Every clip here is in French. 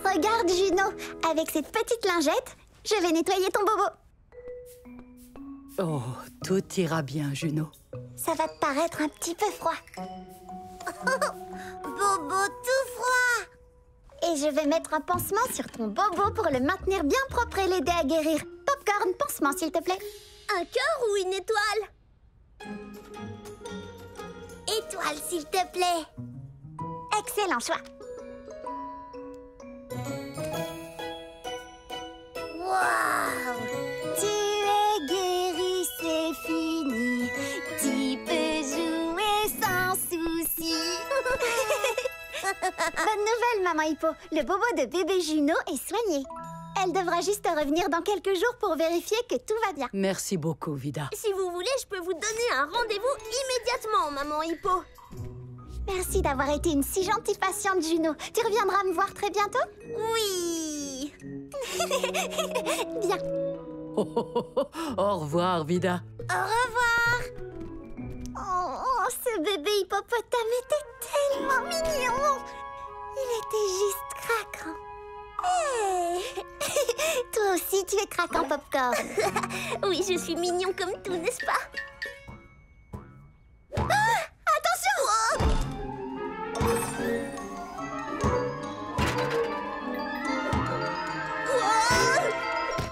Regarde, Juno, avec cette petite lingette, je vais nettoyer ton bobo. Oh, tout ira bien, Juno. Ça va te paraître un petit peu froid. Bobo tout froid. Et je vais mettre un pansement sur ton bobo pour le maintenir bien propre et l'aider à guérir. Popcorn, pansement s'il te plaît. Un cœur ou une étoile? Étoile s'il te plaît. Excellent choix. Waouh! Tu es guéri, c'est fini. Tu peux jouer sans souci. Bonne nouvelle, maman Hippo. Le bobo de bébé Juno est soigné. Elle devra juste revenir dans quelques jours pour vérifier que tout va bien. Merci beaucoup, Vida. Si vous voulez, je peux vous donner un rendez-vous immédiatement, maman Hippo. Merci d'avoir été une si gentille patiente, Juno. Tu reviendras me voir très bientôt? Oui. Bien. Au revoir, Vida. Au revoir. Oh, ce bébé hippopotame était tellement mignon. Il était juste craquant. Hey. Toi aussi, tu es craquant, Popcorn. Oui, je suis mignon comme tout, n'est-ce pas? Attention!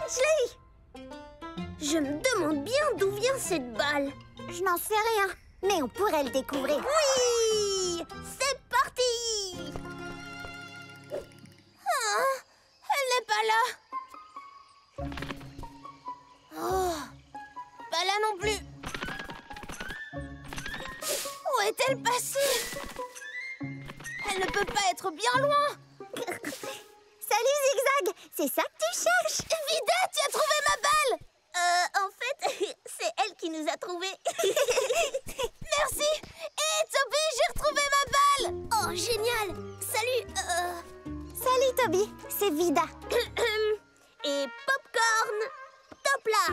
Je l'ai eu. Je me demande bien d'où vient cette balle. Je n'en sais rien, mais on pourrait le découvrir. Oui! C'est parti! Ah, elle n'est pas là. Oh, pas là non plus. Où est-elle passée? Elle ne peut pas être bien loin. Salut, Zigzag! C'est ça que tu cherches? Vida, tu as trouvé ma balle! En fait, c'est elle qui nous a trouvés. Merci! Hé, Toby, j'ai retrouvé ma balle! Oh, génial! Salut! Salut, Toby. C'est Vida. Et Popcorn, top là!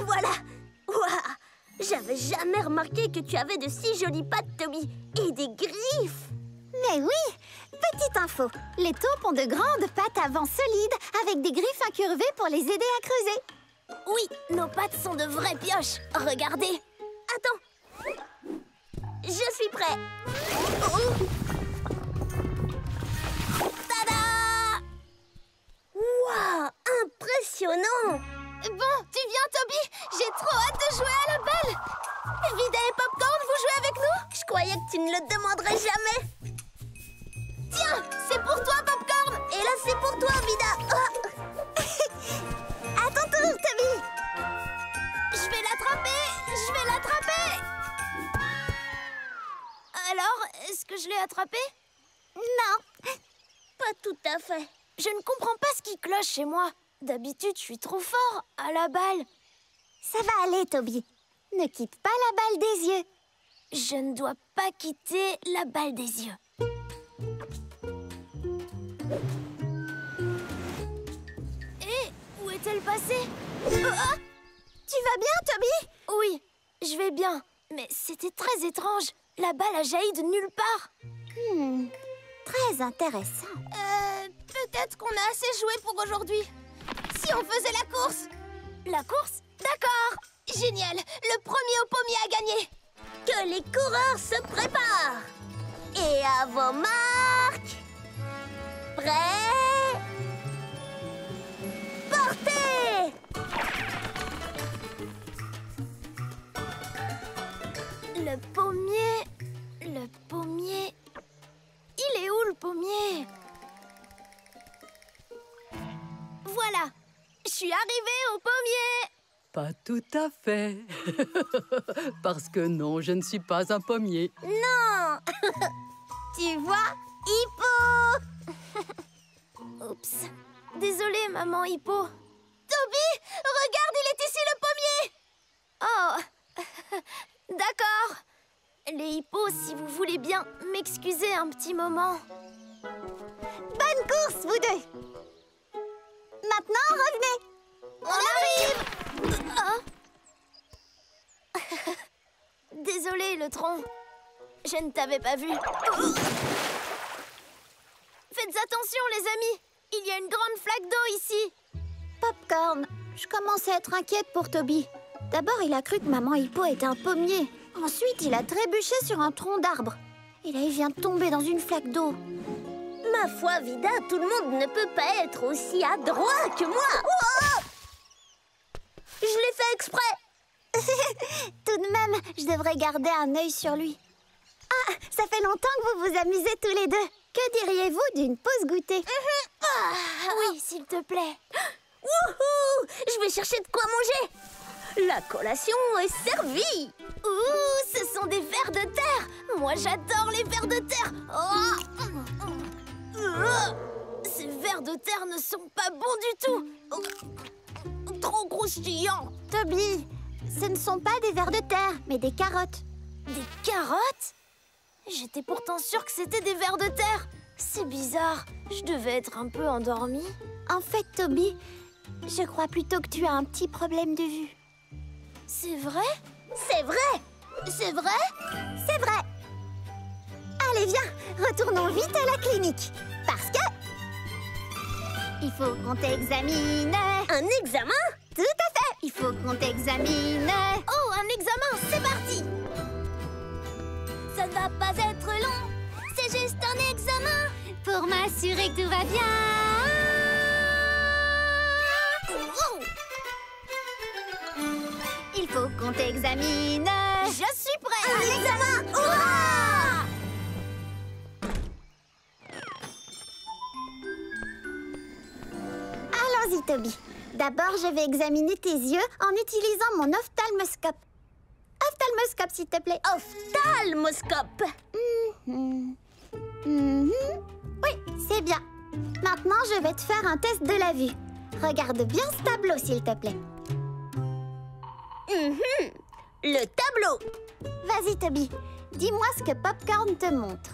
Voilà! Ouah. J'avais jamais remarqué que tu avais de si jolies pattes, Toby! Et des griffes! Mais oui! Petite info, les taupes ont de grandes pattes avant solides avec des griffes incurvées pour les aider à creuser. Oui, nos pattes sont de vraies pioches. Regardez. Attends. Je suis prêt. Oh. Tada! Waouh, impressionnant! Bon, tu viens, Toby? J'ai trop hâte de jouer à la balle. Vida et Popcorn, vous jouez avec nous? Je croyais que tu ne le demanderais jamais. Tiens, c'est pour toi, Popcorn. Et là, c'est pour toi, Vida. Oh. À ton tour, Toby! Je vais l'attraper! Je vais l'attraper! Alors, est-ce que je l'ai attrapé? Non. Pas tout à fait. Je ne comprends pas ce qui cloche chez moi. D'habitude, je suis trop fort à la balle. Ça va aller, Toby. Ne quitte pas la balle des yeux. Je ne dois pas quitter la balle des yeux. Et où est-elle passée? Tu vas bien, Toby? Oui, je vais bien. Mais c'était très étrange. La balle a jailli de nulle part. Très intéressant. Peut-être qu'on a assez joué pour aujourd'hui. Si on faisait la course? La course? D'accord. Génial. Le premier au pommier a gagné. Que les coureurs se préparent. Et à vos marques. Prêts? Partez! Le pommier... Le pommier... Il est où, le pommier? Voilà. Je suis arrivée au pommier. Pas tout à fait. Parce que non, je ne suis pas un pommier. Non. Tu vois, Hippo. Oups. Désolée, maman Hippo. Toby, regarde, il est ici le pommier. Oh. D'accord. Les hippos, si vous voulez bien m'excuser un petit moment. Bonne course, vous deux. Maintenant, revenez. On arrive. Désolée, le tronc. Je ne t'avais pas vu. Faites attention, les amis. Il y a une grande flaque d'eau ici. Popcorn, je commence à être inquiète pour Toby. D'abord, il a cru que Maman Hippo était un pommier. Ensuite, il a trébuché sur un tronc d'arbre. Et là, il vient de tomber dans une flaque d'eau. Ma foi, Vida, tout le monde ne peut pas être aussi adroit que moi. Oh! Je l'ai fait exprès. Tout de même, je devrais garder un œil sur lui. Ah, ça fait longtemps que vous vous amusez tous les deux. Que diriez-vous d'une pause goûter? Oui, s'il te plaît. Wouhou! Je vais chercher de quoi manger. La collation est servie. Ouh, ce sont des vers de terre. Moi, j'adore les vers de terre. Ces vers de terre ne sont pas bons du tout. Trop croustillants. Toby, ce ne sont pas des vers de terre, mais des carottes. Des carottes? J'étais pourtant sûre que c'était des vers de terre. C'est bizarre, je devais être un peu endormie. En fait, Toby, je crois plutôt que tu as un petit problème de vue. C'est vrai? C'est vrai. C'est vrai? C'est vrai. Allez, viens, retournons vite à la clinique. Parce que... il faut qu'on t'examine. Un examen? Tout à fait. Il faut qu'on t'examine. Oh, un examen, c'est parti. Ça ne va pas être long, c'est juste un examen. Pour m'assurer que tout va bien. Oh, Il faut qu'on t'examine. je suis prête. Un examen! Hurrah! Allons-y, Toby. D'abord, je vais examiner tes yeux en utilisant mon ophtalmoscope. Ophtalmoscope, s'il te plaît. Ophtalmoscope. Oui, c'est bien. Maintenant, je vais te faire un test de la vue. Regarde bien ce tableau, s'il te plaît. Le tableau. Vas-y, Toby. Dis-moi ce que Popcorn te montre.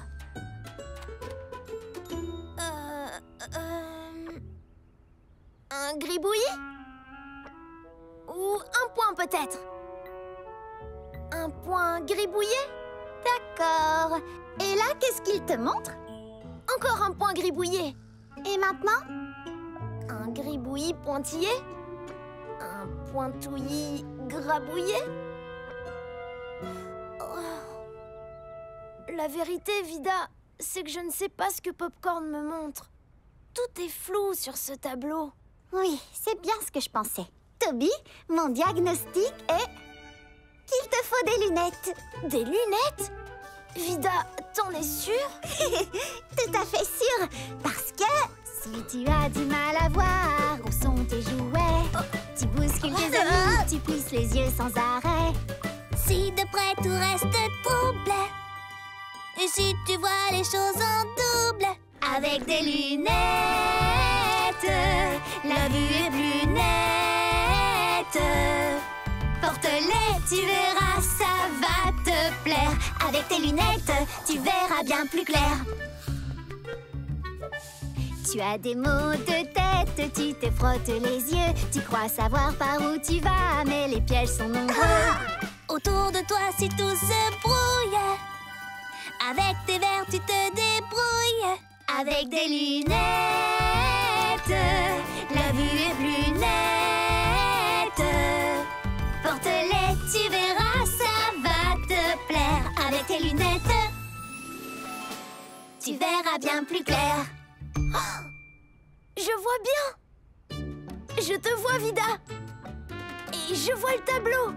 Un gribouillis? Ou un point peut-être? Un point gribouillé? D'accord. Et là, qu'est-ce qu'il te montre? Encore un point gribouillé. Et maintenant? Un gribouillis pointillé? Un pointouillis grabouillé? Oh. La vérité, Vida, c'est que je ne sais pas ce que Popcorn me montre. Tout est flou sur ce tableau. Oui, c'est bien ce que je pensais. Toby, mon diagnostic est qu'il te faut des lunettes. Des lunettes? Vida, t'en es sûre? Tout à fait sûr. Parce que si tu as du mal à voir où sont tes jouets, tu bouscules tes amis, tu plisses les yeux sans arrêt. Si de près tout reste troublé, et si tu vois les choses en double, Avec des lunettes, la vue est plus nette. Porte-les, tu verras, ça va te plaire. Avec tes lunettes, tu verras bien plus clair. Tu as des maux de tête, tu te frottes les yeux. Tu crois savoir par où tu vas, mais les pièges sont nombreux. autour de toi si tout se brouille, avec tes verres tu te débrouilles. Avec des lunettes, la vue est plus nette. Porte-les, tu verras, ça va te plaire. Avec tes lunettes, tu verras bien plus clair. Oh, je vois bien. Je te vois, Vida. Et je vois le tableau.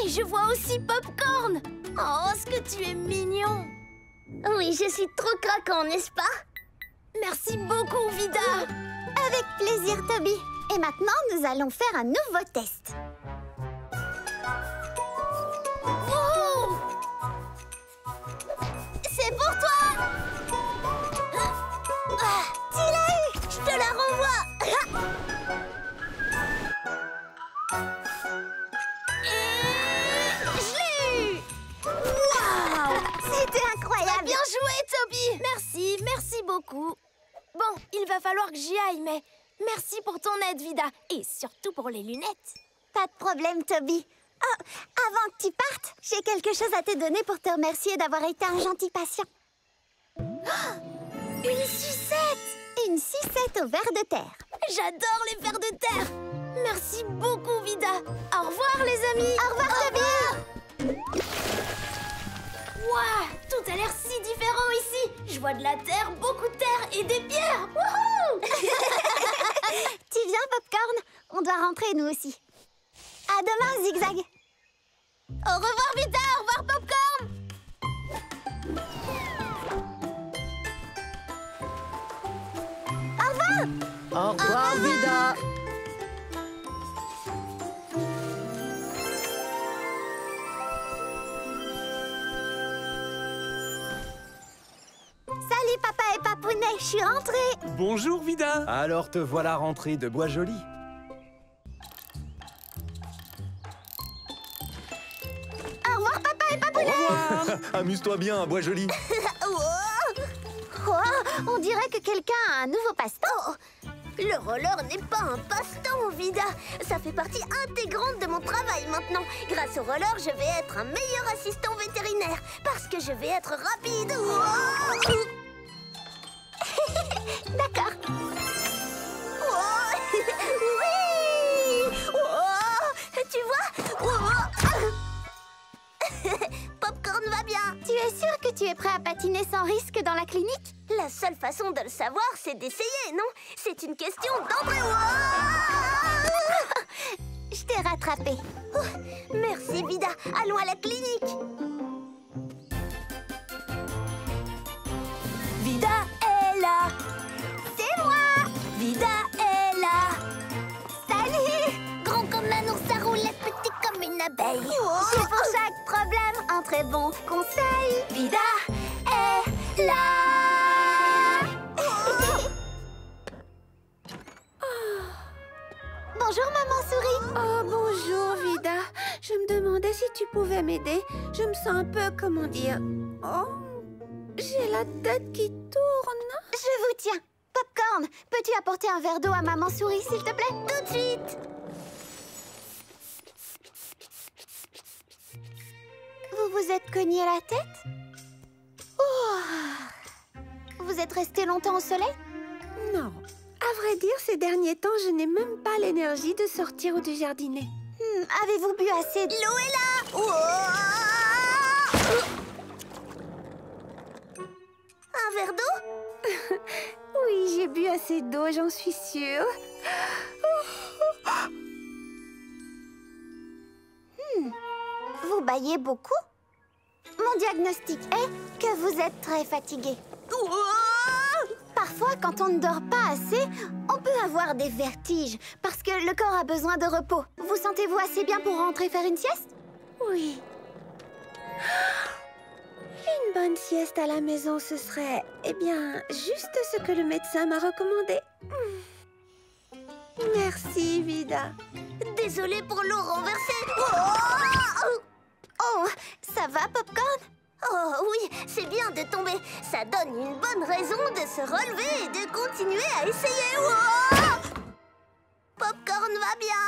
Et je vois aussi Popcorn. Oh, ce que tu es mignon. Oui, je suis trop craquant, n'est-ce pas? Merci beaucoup, Vida. Avec plaisir, Toby. Et maintenant, nous allons faire un nouveau test. Oh, c'est pour toi. Tu l'as eu! Je te la renvoie! Et je l'ai eu. Waouh! C'était incroyable! Bien joué, Toby. Merci beaucoup. Bon, il va falloir que j'y aille, mais merci pour ton aide, Vida. Et surtout pour les lunettes. Pas de problème, Toby. Avant que tu partes, j'ai quelque chose à te donner pour te remercier d'avoir été un gentil patient. Une sucette! Une sucette au ver de terre. J'adore les vers de terre! Merci beaucoup, Vida! Au revoir, les amis! Au revoir, Toby! Waouh! Tout a l'air si différent ici! Je vois de la terre, beaucoup de terre et des pierres! Wouhou! Tu viens, Popcorn? On doit rentrer, nous aussi. À demain, Zigzag! Au revoir, Vida! Au revoir, Popcorn! Au revoir, Vida. Salut, papa et papounet, je suis rentrée. Bonjour, Vida. Alors te voilà rentré de Bois Joli. Au revoir, papa et papounet. Amuse-toi bien à Bois Joli. Oh, on dirait que quelqu'un a un nouveau passe-temps. Le roller n'est pas un passe-temps, Vida. Ça fait partie intégrante de mon travail maintenant. Grâce au roller, je vais être un meilleur assistant vétérinaire. Parce que je vais être rapide. D'accord. Oui. Tu vois? Popcorn va bien. Tu es sûr que tu es prêt à patiner sans risque dans la clinique? La seule façon de le savoir, c'est d'essayer, non? C'est une question d'entrée. Je t'ai rattrapé. Merci, Vida. Allons à la clinique. Vida est là. C'est moi. Vida est là. Salut. Grand comme un ours à roulette, petit comme une abeille. C'est pour chaque problème un très bon conseil. Vida est là. Bonjour, maman souris. Oh, bonjour, Vida. Je me demandais si tu pouvais m'aider. Je me sens un peu, comment dire... Oh, j'ai la tête qui tourne. Je vous tiens. Popcorn, peux-tu apporter un verre d'eau à maman souris, s'il te plaît? Tout de suite. Vous vous êtes cogné la tête? Oh. Vous êtes resté longtemps au soleil? Non. À vrai dire, ces derniers temps, je n'ai même pas l'énergie de sortir ou de jardiner. Avez-vous bu assez de... L'eau est là. Un verre d'eau? Oui, j'ai bu assez d'eau, j'en suis sûre. Vous bâillez beaucoup? Mon diagnostic est que vous êtes très fatigué. Parfois, quand on ne dort pas assez, on peut avoir des vertiges parce que le corps a besoin de repos. Vous sentez-vous assez bien pour rentrer faire une sieste? Oui. Une bonne sieste à la maison, ce serait, eh bien, juste ce que le médecin m'a recommandé. Merci, Vida. Désolée pour l'eau renversée. Oh, ça va, Popcorn? Oh oui, c'est bien de tomber. Ça donne une bonne raison de se relever et de continuer à essayer. Popcorn va bien.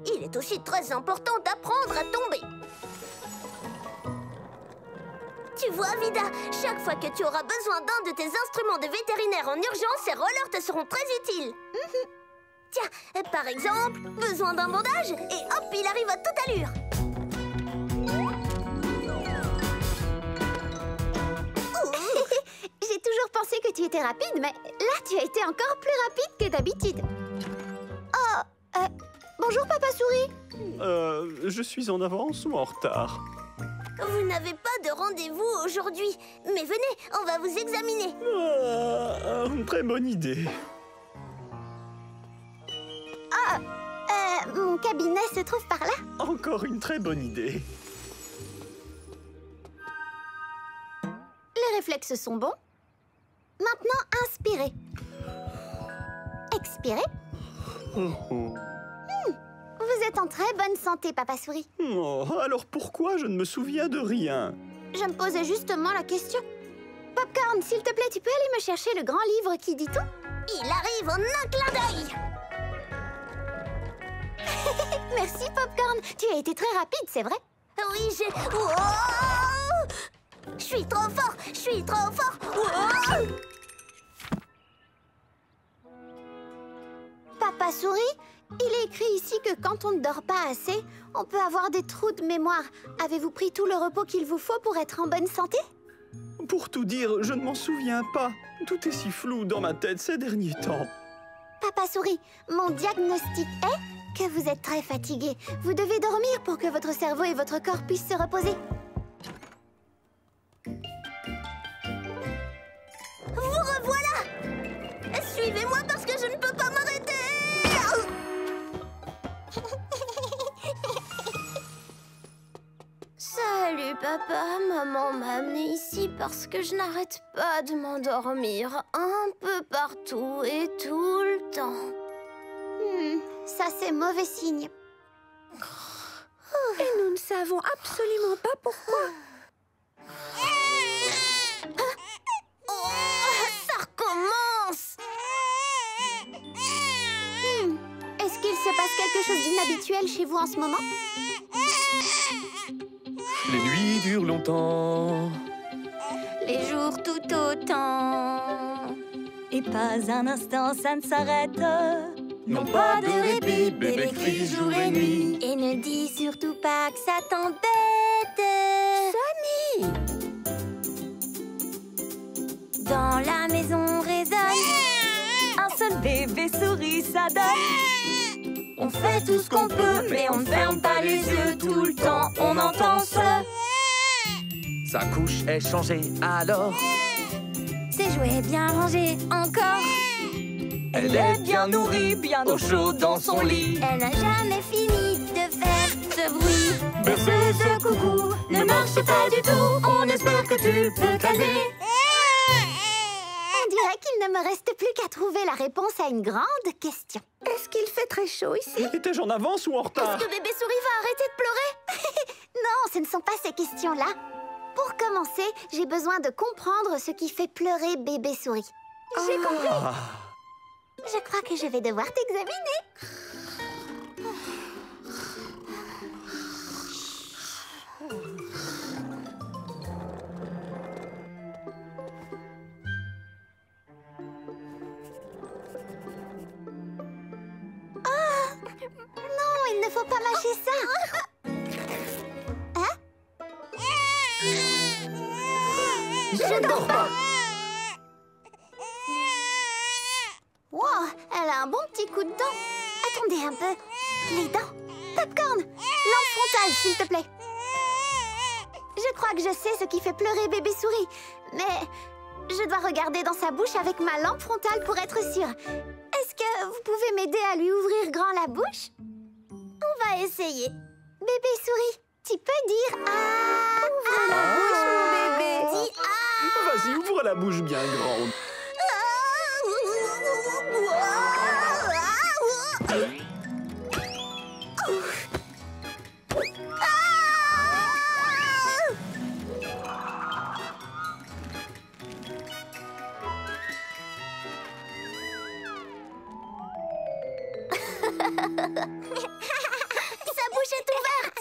Il est aussi très important d'apprendre à tomber. Tu vois, Vida, chaque fois que tu auras besoin d'un de tes instruments de vétérinaire en urgence, ces rollers te seront très utiles. Tiens, par exemple, besoin d'un bandage et hop, il arrive à toute allure. J'ai toujours pensé que tu étais rapide, mais là, tu as été encore plus rapide que d'habitude. Oh, bonjour, Papa Souris. Je suis en avance ou en retard? Vous n'avez pas de rendez-vous aujourd'hui, mais venez, on va vous examiner. Très bonne idée. Mon cabinet se trouve par là. Encore une très bonne idée. Les réflexes sont bons. Maintenant, inspirez. Expirez. Vous êtes en très bonne santé, Papa Souris. Oh, alors pourquoi je ne me souviens de rien? Je me posais justement la question. Popcorn, s'il te plaît, tu peux aller me chercher le grand livre qui dit tout? Il arrive en un clin d'œil. Merci, Popcorn. Tu as été très rapide, c'est vrai? Oui, j'ai... Wow! Je suis trop fort! Je suis trop fort! Wow! Papa Souris, il est écrit ici que quand on ne dort pas assez, on peut avoir des trous de mémoire. Avez-vous pris tout le repos qu'il vous faut pour être en bonne santé? Pour tout dire, je ne m'en souviens pas. Tout est si flou dans ma tête ces derniers temps. Papa Souris, mon diagnostic est que vous êtes très fatigué. Vous devez dormir pour que votre cerveau et votre corps puissent se reposer. Vous revoilà! Suivez-moi parce que je ne peux pas m'arrêter! Salut papa, maman m'a amené ici parce que je n'arrête pas de m'endormir un peu partout et tout le temps. Ça, c'est mauvais signe. Et nous ne savons absolument pas pourquoi. Oh, ça recommence! Est-ce qu'il se passe quelque chose d'inhabituel chez vous en ce moment? Les nuits durent longtemps. Les jours tout autant. Et pas un instant, ça ne s'arrête. Non pas de répit, bébé crie jour et nuit. Et ne dis surtout pas que ça t'embête. Sunny! Dans la maison résonne un seul bébé souris, ça donne. On fait tout ce qu'on peut, mais on ne ferme pas les yeux tout le temps. On entend Sa couche est changée alors. ses jouets bien rangés encore. Elle est bien nourrie, bien au chaud dans son lit. Elle n'a jamais fini de faire ce bruit. Berceuse de coucou Ne marche pas du tout. On espère que tu peux calmer. On dirait qu'il ne me reste plus qu'à trouver la réponse à une grande question. Est-ce qu'il fait très chaud ici? Étais-je en avance ou en retard? Est-ce que bébé souris va arrêter de pleurer? Non, ce ne sont pas ces questions-là. Pour commencer, j'ai besoin de comprendre ce qui fait pleurer bébé souris. J'ai compris. Je crois que je vais devoir t'examiner. Non, il ne faut pas mâcher ça. Hein? Je ne dors pas. Wow, elle a un bon petit coup de dent. Attendez un peu. Les dents. Popcorn, lampe frontale, s'il te plaît. Je crois que je sais ce qui fait pleurer bébé souris. Mais je dois regarder dans sa bouche avec ma lampe frontale pour être sûre. Est-ce que vous pouvez m'aider à lui ouvrir grand la bouche? On va essayer. Bébé souris, tu peux dire ah? Ouvre la bouche, mon bébé. Dis ah! Vas-y, ouvre la bouche bien grande. Sa bouche est ouverte!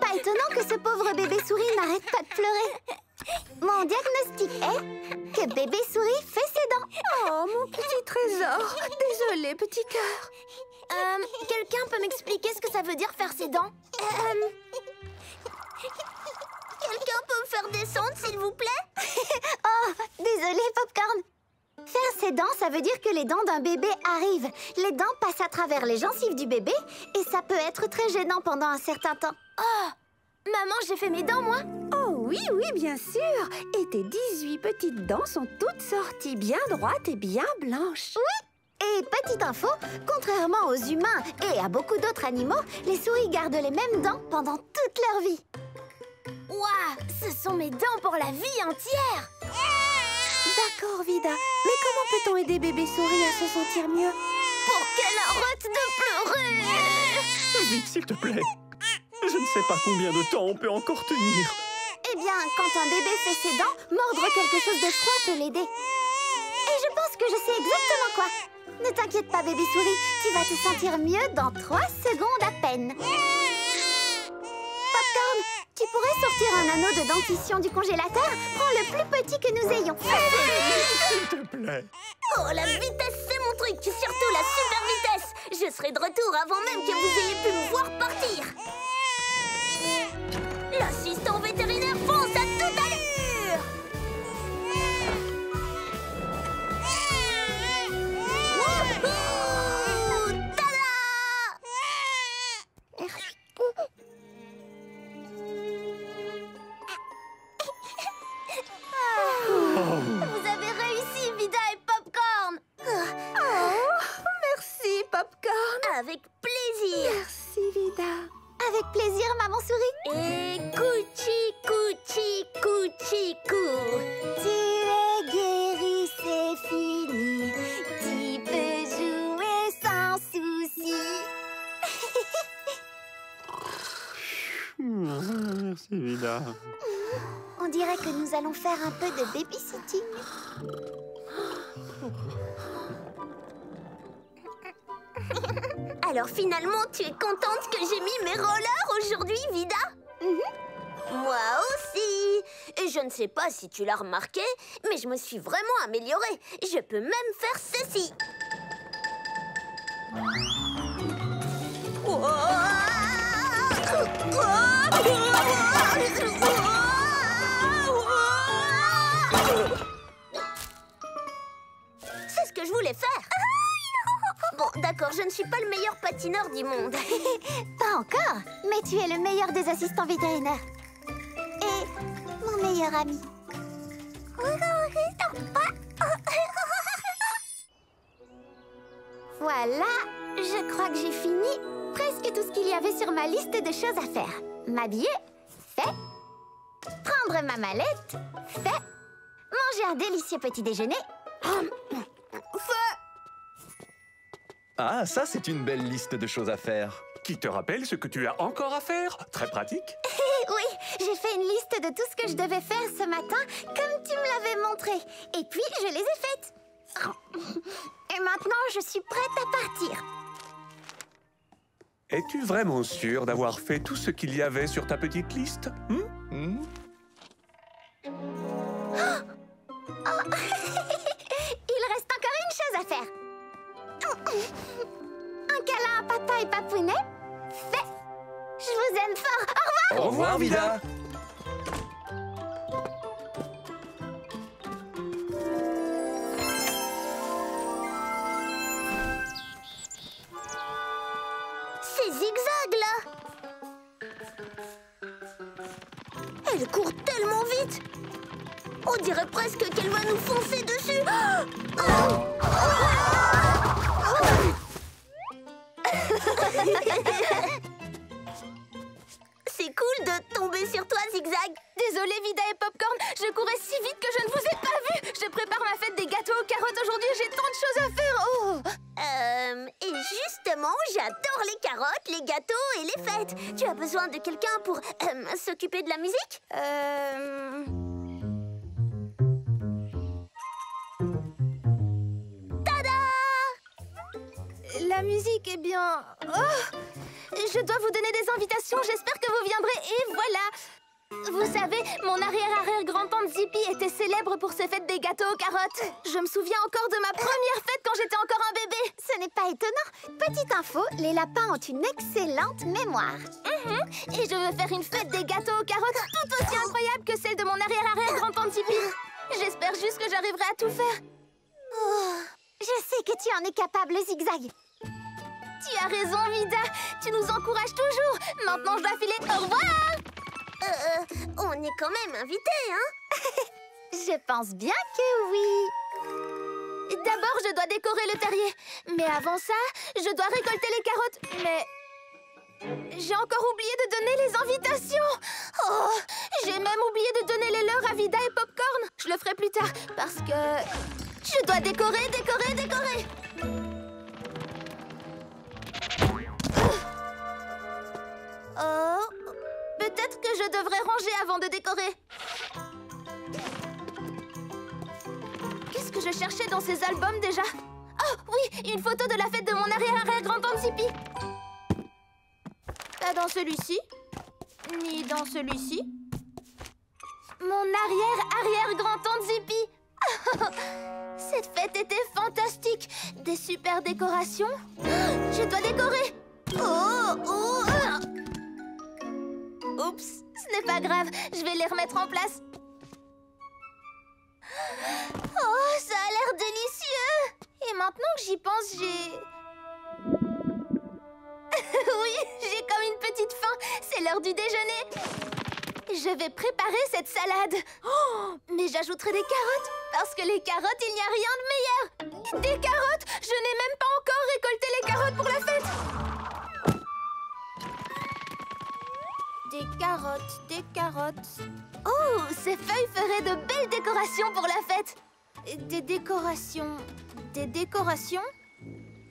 Pas étonnant que ce pauvre bébé souris n'arrête pas de pleurer. Mon diagnostic est que bébé souris fait ses dents. Oh, mon petit trésor. Désolé, petit cœur. Quelqu'un peut m'expliquer ce que ça veut dire faire ses dents? Quelqu'un peut me faire descendre, s'il vous plaît? Oh, désolé, Popcorn. Faire ses dents, ça veut dire que les dents d'un bébé arrivent. Les dents passent à travers les gencives du bébé et ça peut être très gênant pendant un certain temps. Oh! Maman, j'ai fait mes dents, moi? Oh oui, oui, bien sûr. Et tes 18 petites dents sont toutes sorties bien droites et bien blanches. Et petite info, contrairement aux humains et à beaucoup d'autres animaux, les souris gardent les mêmes dents pendant toute leur vie. Waouh! Ce sont mes dents pour la vie entière! D'accord, Vida. Mais comment peut-on aider bébé souris à se sentir mieux? Pour qu'elle arrête de pleurer! Vite, s'il te plaît. Je ne sais pas combien de temps on peut encore tenir. Eh bien, quand un bébé fait ses dents, mordre quelque chose de froid peut l'aider. Et je pense que je sais exactement quoi. Ne t'inquiète pas, bébé souris. Tu vas te sentir mieux dans 3 secondes à peine. Popcorn, tu pourrais sortir un anneau de dentition du congélateur? Prends le plus petit que nous ayons. S'il te plaît. Oh, la vitesse, c'est mon truc. Surtout la super vitesse. Je serai de retour avant même que vous ayez pu me voir partir. L'assistant vétérinaire fonce à toute allure. Wouhou! Tada! Vous avez réussi, Vida et Popcorn. Merci, Popcorn. Avec plaisir. Merci, Vida. Avec plaisir, maman souris. Et couchi, couchi, couchi, cou. Tu es guéri, c'est fini. Tu peux jouer sans souci. Merci, Vida. On dirait que nous allons faire un peu de babysitting. Alors finalement, tu es contente que j'ai mis mes rollers aujourd'hui, Vida? Moi aussi. Et je ne sais pas si tu l'as remarqué, mais je me suis vraiment améliorée. Je peux même faire ceci. C'est ce que je voulais faire. Bon, d'accord, je ne suis pas le meilleur patineur du monde. Pas encore, mais tu es le meilleur des assistants vétérinaires. Et mon meilleur ami. Voilà, je crois que j'ai fini presque tout ce qu'il y avait sur ma liste de choses à faire. M'habiller, fait. Prendre ma mallette, fait. Manger un délicieux petit déjeuner, Ah, ça, c'est une belle liste de choses à faire. Qui te rappelle ce que tu as encore à faire? Très pratique. Oui, j'ai fait une liste de tout ce que je devais faire ce matin, comme tu me l'avais montré. Et puis, je les ai faites. Et maintenant, je suis prête à partir. Es-tu vraiment sûr d'avoir fait tout ce qu'il y avait sur ta petite liste? Il reste encore une chose à faire. Un câlin à papa et papounet, fait. Je vous aime fort. Au revoir. Au revoir, Vida. C'est Zigzag, là. Elle court tellement vite. On dirait presque qu'elle va nous foncer dessus. C'est cool de tomber sur toi, Zigzag. Désolée, Vida et Popcorn, je courais si vite que je ne vous ai pas vu. Je prépare ma fête des gâteaux aux carottes aujourd'hui, j'ai tant de choses à faire. Oh. Et justement, j'adore les carottes, les gâteaux et les fêtes. Tu as besoin de quelqu'un pour s'occuper de la musique? Tada! La musique, eh bien... Oh, je dois vous donner des invitations, j'espère que vous viendrez, et voilà. Vous savez, mon arrière-arrière-grand-tante Zippy était célèbre pour ses fêtes des gâteaux aux carottes. Je me souviens encore de ma première fête quand j'étais encore un bébé. Ce n'est pas étonnant. Petite info, les lapins ont une excellente mémoire. Et je veux faire une fête des gâteaux aux carottes tout aussi incroyable que celle de mon arrière-arrière-grand-tante Zippy. J'espère juste que j'arriverai à tout faire. Je sais que tu en es capable, Zigzag. Tu as raison, Vida. Tu nous encourages toujours. Maintenant, je dois filer. Au revoir. On est quand même invités, hein? Je pense bien que oui. D'abord, je dois décorer le terrier. Mais avant ça, je dois récolter les carottes. Mais... j'ai encore oublié de donner les invitations. Oh, j'ai même oublié de donner les leurs à Vida et Popcorn. Je le ferai plus tard, parce que... je dois décorer. Oh, peut-être que je devrais ranger avant de décorer. Qu'est-ce que je cherchais dans ces albums déjà? Oh oui, une photo de la fête de mon arrière-arrière-grand-tante Zippy. Pas dans celui-ci, ni dans celui-ci. Mon arrière-arrière-grand-tante Zippy. Cette fête était fantastique. Des super décorations. Je dois décorer. Oups, ce n'est pas grave. Je vais les remettre en place. Oh, ça a l'air délicieux. Et maintenant que j'y pense, j'ai... Oui, j'ai comme une petite faim. C'est l'heure du déjeuner. Je vais préparer cette salade. Oh, mais j'ajouterai des carottes. Parce que les carottes, il n'y a rien de meilleur. Des carottes? Je n'ai même pas encore récolté les carottes pour la fête. Des carottes, des carottes. Oh, ces feuilles feraient de belles décorations pour la fête. Des décorations... Des décorations?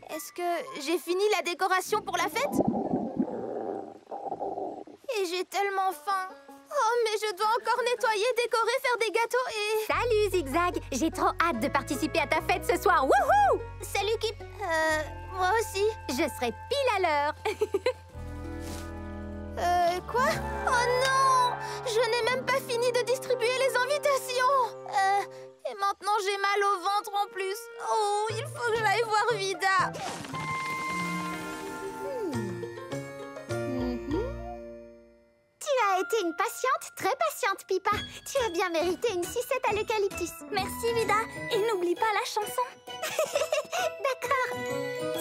Est-ce que j'ai fini la décoration pour la fête? Et j'ai tellement faim. Oh, mais je dois encore nettoyer, décorer, faire des gâteaux et... Salut Zigzag, j'ai trop hâte de participer à ta fête ce soir. Wouhou! Salut Kip. Moi aussi. Je serai pile à l'heure. Quoi? Oh non! Je n'ai même pas fini de distribuer les invitations. Et maintenant j'ai mal au ventre en plus. Oh, il faut que j'aille voir Vida. Tu as été une patiente, très patiente, Pipa. Tu as bien mérité une sucette à l'eucalyptus. Merci Vida. Et n'oublie pas la chanson. D'accord.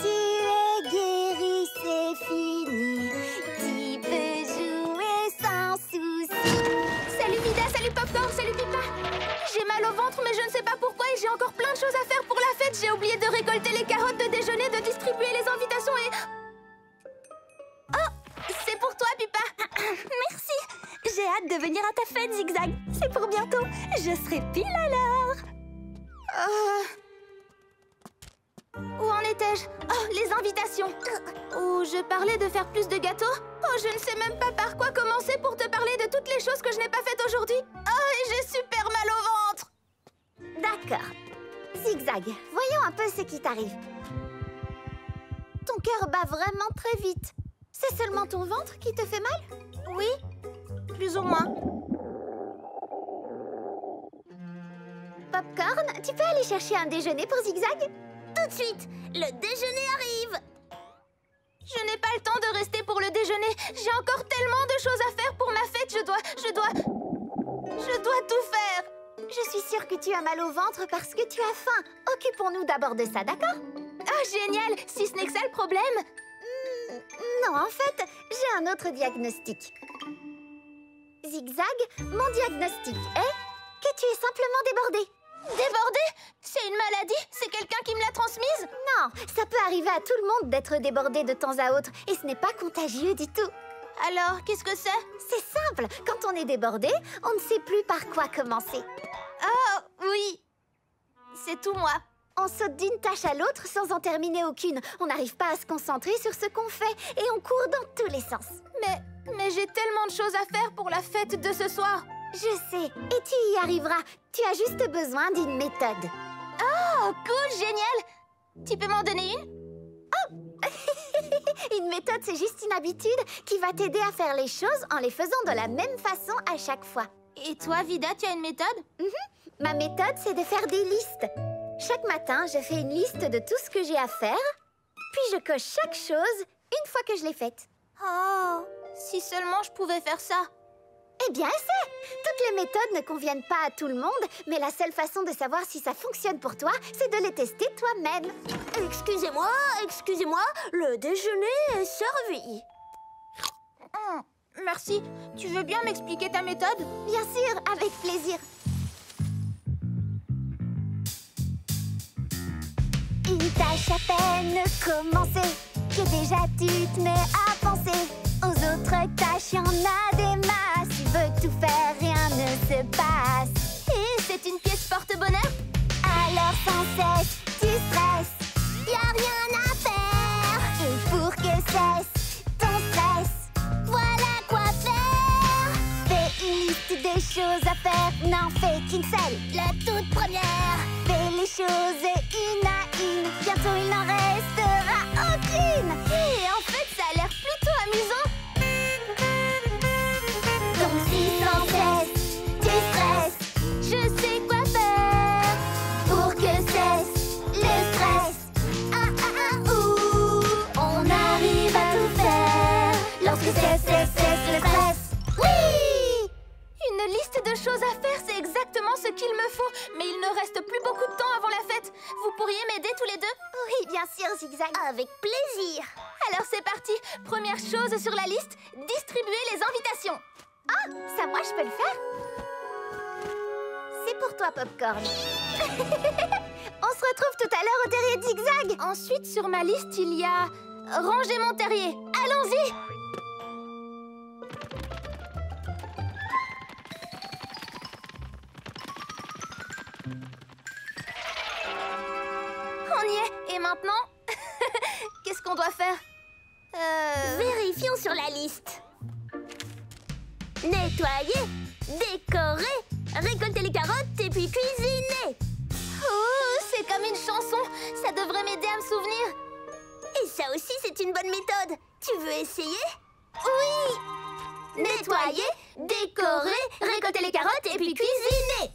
Tu es guérie, c'est fini. Tu peux jouer sans souci. Salut Vida, salut Popcorn, salut Pipa. J'ai mal au ventre, mais je ne sais pas pourquoi et j'ai encore plein de choses à faire pour la fête. J'ai oublié de récolter les carottes de déjeuner, de distribuer les invitations et... Oh, c'est pour toi, Pipa. Merci. J'ai hâte de venir à ta fête, Zigzag. C'est pour bientôt. Je serai pile à l'heure. Où en étais-je? Oh, les invitations. Oh, je parlais de faire plus de gâteaux. Oh, je ne sais même pas par quoi commencer pour te parler de toutes les choses que je n'ai pas faites aujourd'hui. Oh, et j'ai super mal au ventre. D'accord. Zigzag, voyons un peu ce qui t'arrive. Ton cœur bat vraiment très vite. C'est seulement ton ventre qui te fait mal? Oui, plus ou moins. Popcorn, tu peux aller chercher un déjeuner pour Zigzag? Tout de suite, le déjeuner arrive. Je n'ai pas le temps de rester pour le déjeuner. J'ai encore tellement de choses à faire pour ma fête. Je dois tout faire. Je suis sûre que tu as mal au ventre parce que tu as faim. Occupons-nous d'abord de ça, d'accord? Ah, génial! Si ce n'est que ça le problème. Non, en fait, j'ai un autre diagnostic. Zigzag, mon diagnostic est que tu es simplement débordé. Débordé? C'est une maladie? C'est quelqu'un qui me l'a transmise? Non, ça peut arriver à tout le monde d'être débordé de temps à autre et ce n'est pas contagieux du tout. Alors, qu'est-ce que c'est? C'est simple, quand on est débordé, on ne sait plus par quoi commencer. Oh, oui. C'est tout moi. On saute d'une tâche à l'autre sans en terminer aucune. On n'arrive pas à se concentrer sur ce qu'on fait et on court dans tous les sens. Mais j'ai tellement de choses à faire pour la fête de ce soir. Je sais, et tu y arriveras. Tu as juste besoin d'une méthode. Oh, cool, génial. Tu peux m'en donner une? Oh. Une méthode, c'est juste une habitude qui va t'aider à faire les choses en les faisant de la même façon à chaque fois. Et toi, Vida, tu as une méthode? Ma méthode, c'est de faire des listes. Chaque matin, je fais une liste de tout ce que j'ai à faire, puis je coche chaque chose une fois que je l'ai faite. Oh, si seulement je pouvais faire ça. Eh bien, essaie! Toutes les méthodes ne conviennent pas à tout le monde, mais la seule façon de savoir si ça fonctionne pour toi, c'est de les tester toi-même. Excusez-moi, le déjeuner est servi. Merci. Tu veux bien m'expliquer ta méthode? Bien sûr, avec plaisir. Une tâche à peine commencée, que déjà tu te mets à penser aux autres tâches, y en a des masses. Tu veux tout faire, rien ne se passe. Et c'est une pièce porte-bonheur? Alors sans cesse, tu stresses. Y a rien à faire. Et pour que cesse ton stress, voilà quoi faire. Fais une liste des choses à faire, n'en fais qu'une seule, la toute première. Fais les choses une à une, bientôt il n'en reste tous les deux? Oui, bien sûr, Zigzag. Avec plaisir. Alors c'est parti. Première chose sur la liste, distribuer les invitations. Ah, ça, moi, je peux le faire. C'est pour toi, Popcorn. On se retrouve tout à l'heure au terrier de Zigzag. Ensuite, sur ma liste, il y a ranger mon terrier. Allons-y. On y est. Et maintenant, qu'est-ce qu'on doit faire? Vérifions sur la liste. Nettoyer, décorer, récolter les carottes et puis cuisiner. Oh, c'est comme une chanson. Ça devrait m'aider à me souvenir. Et ça aussi, c'est une bonne méthode. Tu veux essayer? Oui. Nettoyer, décorer, récolter les carottes et puis cuisiner.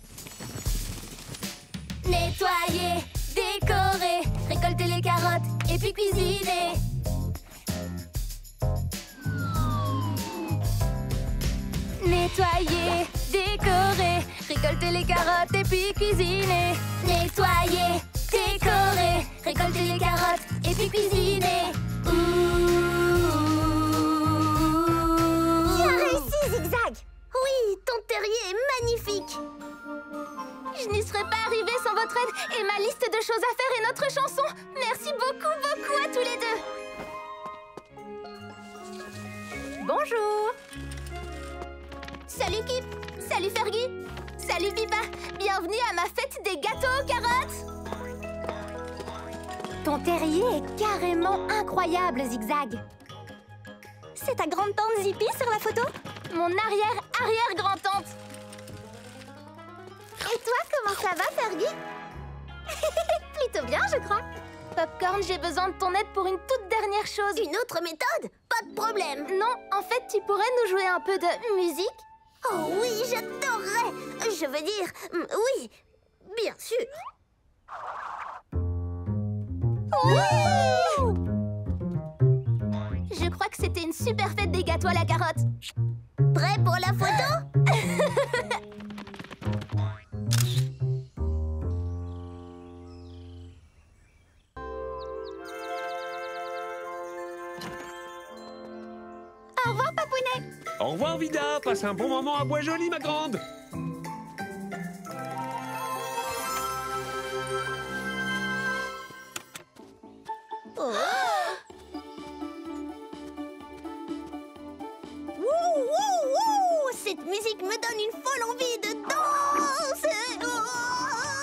Nettoyer, décorer, récolter les carottes et puis cuisiner. Nettoyer, décorer, récolter les carottes et puis cuisiner. Nettoyer, décorer, récolter les carottes et puis cuisiner. Tu as réussi, Zigzag. Oui, ton terrier est magnifique. Je n'y serais pas arrivée sans votre aide et ma liste de choses à faire et notre chanson. Merci beaucoup, beaucoup à tous les deux. Bonjour. Salut Kip. Salut Fergie. Salut Pipa. Bienvenue à ma fête des gâteaux aux carottes. Ton terrier est carrément incroyable, Zigzag. C'est ta grande-tante Zippy sur la photo? Mon arrière-arrière-grand-tante. Et toi, comment ça va, Fergie? Plutôt bien, je crois. Popcorn, j'ai besoin de ton aide pour une toute dernière chose. Une autre méthode? Pas de problème. Non, en fait, tu pourrais nous jouer un peu de musique? Oh oui, j'adorerais. Je veux dire, oui, bien sûr. Oui! Je crois que c'était une super fête des gâteaux à la carotte. Prêt pour la photo? Au revoir, Papounet. Au revoir, Vida. Passe un bon moment à Bois-Joli, ma grande. Oh. Wouh, wouh, wouh. Cette musique me donne une folle envie de danser. Oh.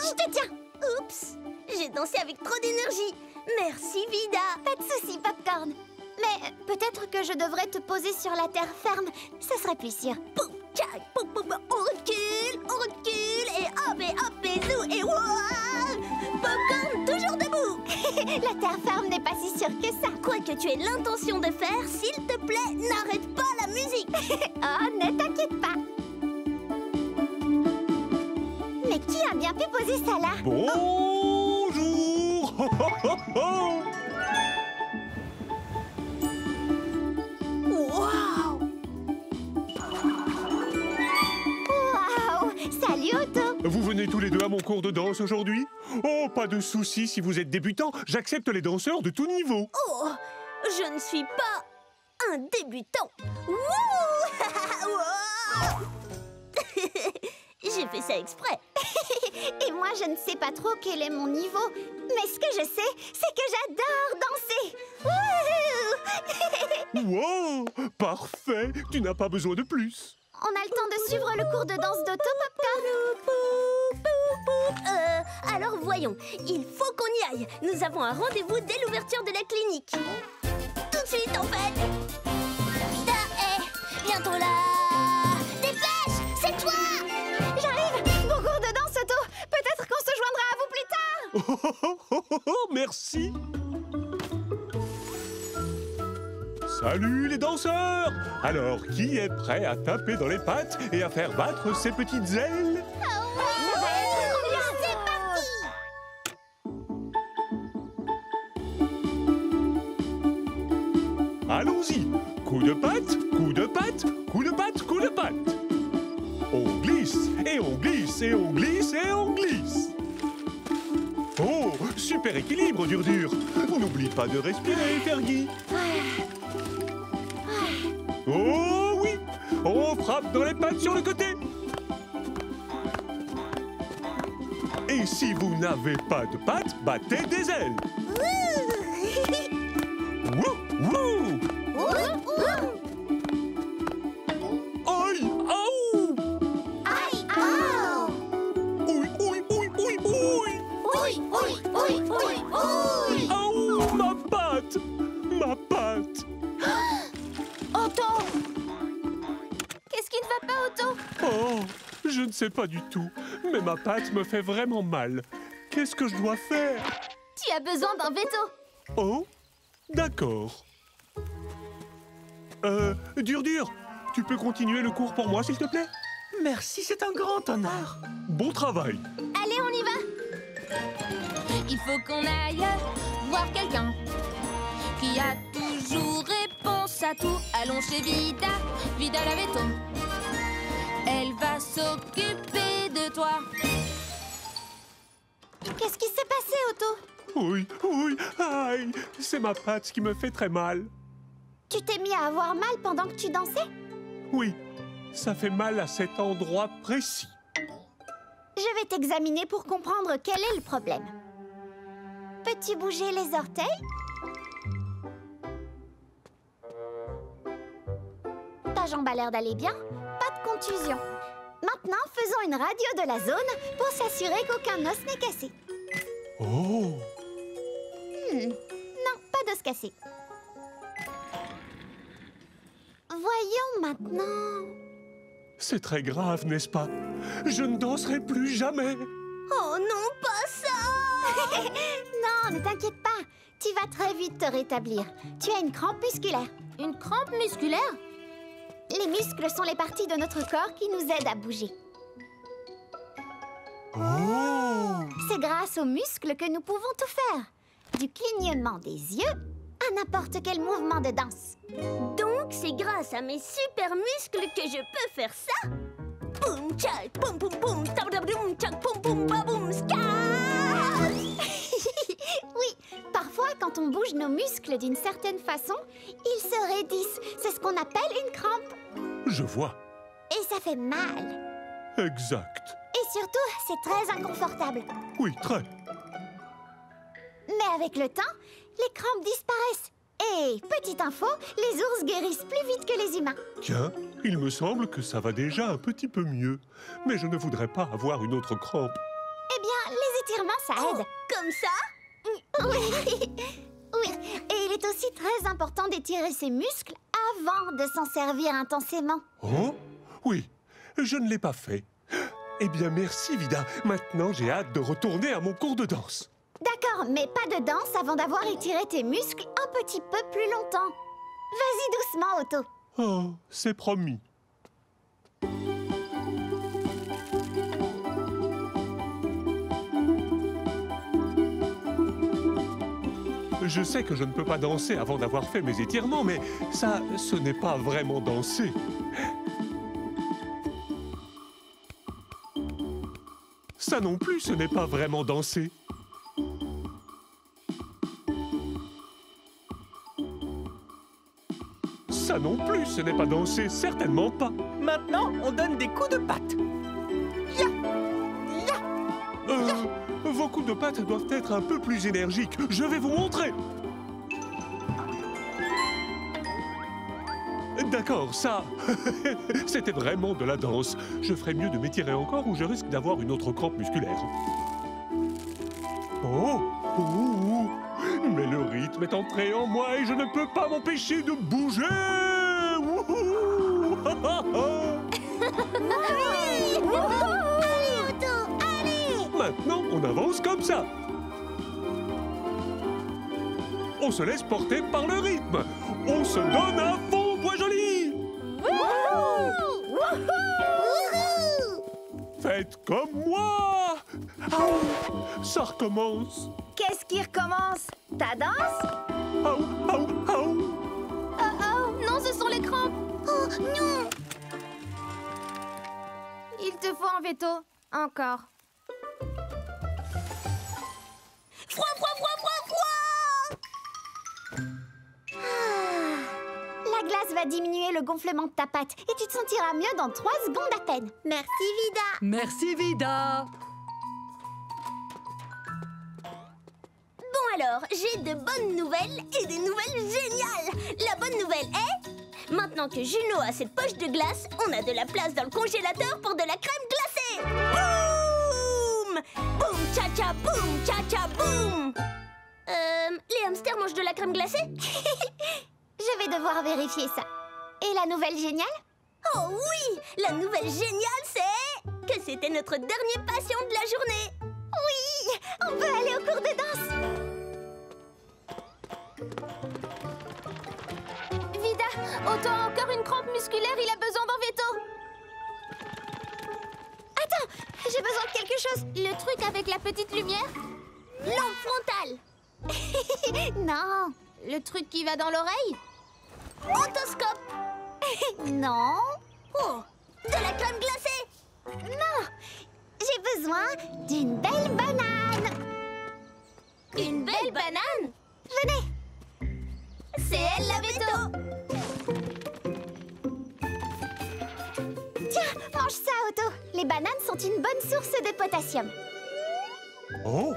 Je te tiens. Oups, j'ai dansé avec trop d'énergie. Merci, Vida. Pas de soucis, Popcorn. Mais peut-être que je devrais te poser sur la terre ferme. Ce serait plus sûr. Poum, tchac, poum, poum, on recule, et hop, et zou, et wouah. Popcorn, toujours debout. La terre ferme n'est pas si sûre que ça. Quoi que tu aies l'intention de faire, s'il te plaît, n'arrête pas la musique. Oh, ne t'inquiète pas. Mais qui a bien pu poser ça là? Bonjour. Ho, ho, ho, ho. Waouh! Waouh! Salut, Otto! Vous venez tous les deux à mon cours de danse aujourd'hui? Oh, pas de soucis, si vous êtes débutant, j'accepte les danseurs de tout niveau. Oh! Je ne suis pas un débutant! Wouh! J'ai fait ça exprès. Et moi, je ne sais pas trop quel est mon niveau. Mais ce que je sais, c'est que j'adore danser. Wow! Parfait! Tu n'as pas besoin de plus. On a le temps de suivre le cours de danse d'Otto, Popcorn? Alors voyons, il faut qu'on y aille. Nous avons un rendez-vous dès l'ouverture de la clinique. Tout de suite, en fait. Vida est bientôt là. Dépêche, c'est toi. J'arrive. Bon cours de danse, Otto. Peut-être qu'on se joindra à vous plus tard. Oh, oh, oh, oh, oh, merci. Salut les danseurs! Alors, qui est prêt à taper dans les pattes et à faire battre ses petites ailes? C'est parti. Allons-y! Coup de patte, coup de patte, coup de patte, coup de patte! On glisse, et on glisse, et on glisse, et on glisse! Oh, Oh, super équilibre, Dur. N'oublie pas de respirer, Fergie. Oh oui, on frappe dans les pattes sur le côté. Et si vous n'avez pas de pattes, battez des ailes. Wouh, wouh. Aïe, aouh. Aïe, aouh. Ouille, ouille, ouille, ouille, ouille. Oui, oui, oui, oui, oui. Aouh, ma patte. Ma patte. Otto! Qu'est-ce qui ne va pas, Otto? Oh, je ne sais pas du tout, mais ma patte me fait vraiment mal. Qu'est-ce que je dois faire? Tu as besoin d'un veto. Oh, d'accord. Dur, tu peux continuer le cours pour moi, s'il te plaît? Merci, c'est un grand honneur. Bon travail. Allez, on y va. Il faut qu'on aille voir quelqu'un qui a toujours réponse à tout. Allons chez Vida, Vida la veto. Elle va s'occuper de toi. Qu'est-ce qui s'est passé, Otto? Oui, oui, aïe, c'est ma patte qui me fait très mal. Tu t'es mis à avoir mal pendant que tu dansais? Oui, ça fait mal à cet endroit précis. Je vais t'examiner pour comprendre quel est le problème. Peux-tu bouger les orteils? Ta jambe a l'air d'aller bien, pas de contusion. Maintenant, faisons une radio de la zone pour s'assurer qu'aucun os n'est cassé. Oh! Non, pas d'os cassé. Voyons maintenant. C'est très grave, n'est-ce pas? Je ne danserai plus jamais. Oh non, pas ça. Non, ne t'inquiète pas. Tu vas très vite te rétablir. Tu as une crampe musculaire. Une crampe musculaire? Les muscles sont les parties de notre corps qui nous aident à bouger. Oh! C'est grâce aux muscles que nous pouvons tout faire. Du clignement des yeux à n'importe quel mouvement de danse. Donc, c'est grâce à mes super muscles que je peux faire ça. Boum, tchak, boum, boum, boum, tabadaboum, tchak, boum, boum, baboum, ska. Oui, parfois, quand on bouge nos muscles d'une certaine façon, ils se raidissent. C'est ce qu'on appelle une crampe. Je vois. Et ça fait mal. Exact. Et surtout, c'est très inconfortable. Oui, très. Mais avec le temps, les crampes disparaissent. Et, petite info, les ours guérissent plus vite que les humains. Tiens, il me semble que ça va déjà un petit peu mieux. Mais je ne voudrais pas avoir une autre crampe. Eh bien, les étirements, ça aide. Comme ça? Oui. Oui. Et il est aussi très important d'étirer ses muscles avant de s'en servir intensément. Oh? Oui, je ne l'ai pas fait. Eh bien, merci, Vida. Maintenant, j'ai hâte de retourner à mon cours de danse. D'accord, mais pas de danse avant d'avoir étiré tes muscles un petit peu plus longtemps. Vas-y doucement, Otto. Oh, c'est promis. Je sais que je ne peux pas danser avant d'avoir fait mes étirements, mais ça, ce n'est pas vraiment danser. Ça non plus, ce n'est pas vraiment danser. Ça non plus, ce n'est pas danser, certainement pas. Maintenant, on donne des coups de patte. Vos coups de patte doivent être un peu plus énergiques. Je vais vous montrer. D'accord, ça, c'était vraiment de la danse. Je ferais mieux de m'étirer encore ou je risque d'avoir une autre crampe musculaire. Oh, ouh, mais le rythme est entré en moi et je ne peux pas m'empêcher de bouger. Wouhou. Allez, Otto, allez! Maintenant, on avance comme ça. On se laisse porter par le rythme. On se donne à fond, Bois Joli. Faites comme moi. Aouh, ça recommence. Qu'est-ce qui recommence? Ta danse? Aouh, aouh, aouh. Oh, non, ce sont les crampes. Oh, non! Il te faut un veto. Encore. Froid, froid, froid, froid, froid! La glace va diminuer le gonflement de ta pâte et tu te sentiras mieux dans 3 secondes à peine. Merci, Vida. Merci, Vida. Bon alors, j'ai de bonnes nouvelles et des nouvelles géniales. La bonne nouvelle est... Maintenant que Juno a cette poche de glace, on a de la place dans le congélateur pour de la crème glacée. Boum! Boum, cha-cha, boum, cha-cha, boum! Les hamsters mangent de la crème glacée? Je vais devoir vérifier ça. Et la nouvelle géniale? Oh oui! La nouvelle géniale, c'est... que c'était notre dernier patient de la journée. Oui! On peut aller au cours de danse. Vida, Otto a encore une crampe musculaire, il a besoin d'un veto. Attends, j'ai besoin de quelque chose. Le truc avec la petite lumière? Lampe frontale. Non. Le truc qui va dans l'oreille? Otoscope. Non. Oh, de la crème glacée. Non. J'ai besoin d'une belle banane. Une belle banane? Venez. C'est elle la veto. Tiens, mange ça, Otto. Les bananes sont une bonne source de potassium. Oh,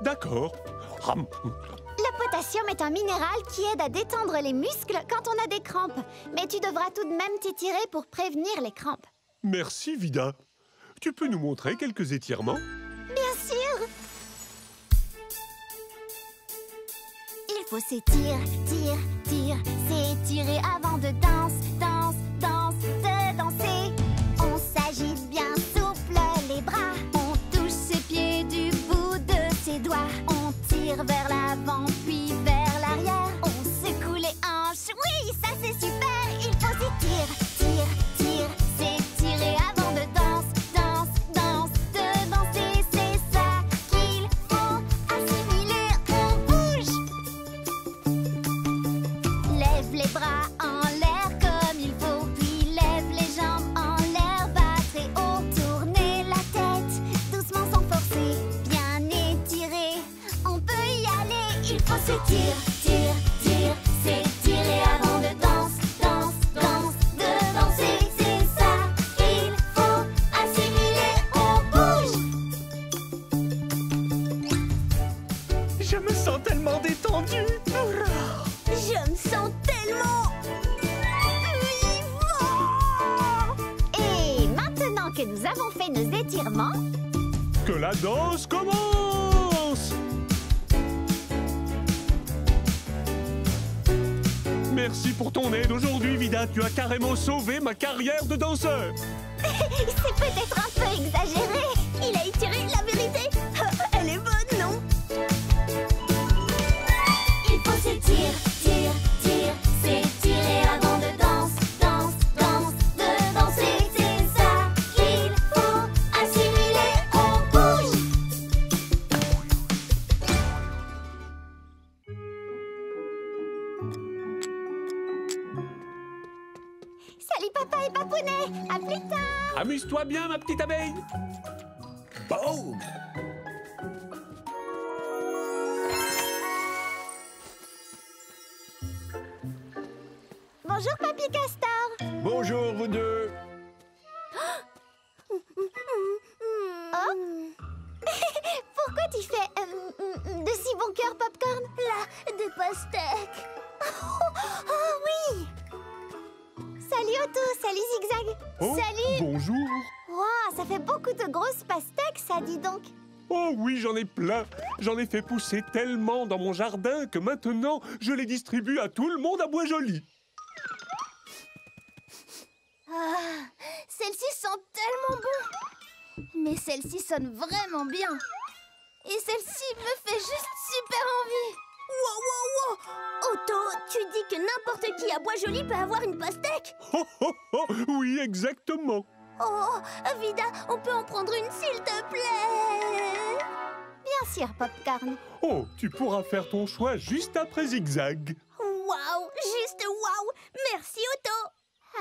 d'accord. Ram. Le potassium est un minéral qui aide à détendre les muscles quand on a des crampes. Mais tu devras tout de même t'étirer pour prévenir les crampes. Merci, Vida. Tu peux nous montrer quelques étirements? Bien sûr. Il faut s'étirer avant de danser. On s'agite bien souple les bras. On touche ses pieds du bout de ses doigts. On tire vers l'avant puis vers l'arrière. On secoue les hanches. Oui, ça c'est super. Il faut s'étirer avant de danser. C'est ça qu'il faut assimiler. On bouge. Lève les bras en l'air comme il faut, puis lève les jambes en l'air, bas très haut. Tournez la tête, doucement sans forcer, bien étiré. On peut y aller, il faut s'étirer avant de danser. C'est ça qu'il faut assimiler. On bouge. Je me sens tellement détendu. Je me sens tellement... vivant. Et maintenant que nous avons fait nos étirements, Que la danse commence! Merci pour ton aide aujourd'hui, Vida. Tu as carrément sauvé ma carrière de danseur. c'est peut-être un peu exagéré. Il a étiré la vérité. Elle est bonne, non? Il faut s'étirer avant de danser. C'est ça qu'il faut assimiler. On bouge. Salut papa et papounet. À plus tard. Amuse-toi bien, ma petite abeille. Boum! Bonjour papy castor. Bonjour, vous deux. Oh. Pourquoi tu fais de si bon cœur, Popcorn? Là, des pastèques. Oh oui. Salut Otto, salut Zigzag. Oh, Salut. bonjour. Wow, ça fait beaucoup de grosses pastèques, ça, dis donc. Oh oui, j'en ai plein. J'en ai fait pousser tellement dans mon jardin que maintenant, je les distribue à tout le monde à Bois-Joli. Ah, celle-ci sent tellement bon. Mais celle-ci sonne vraiment bien. Et celle-ci me fait juste super envie. Wow. Otto, tu dis que n'importe qui à Bois-Joli peut avoir une pastèque? Oh, oh, oh, oui, exactement. Oh, Vida, on peut en prendre une, s'il te plaît? Bien sûr, Popcorn. Oh, tu pourras faire ton choix juste après Zigzag. Waouh, juste waouh. Merci, Otto.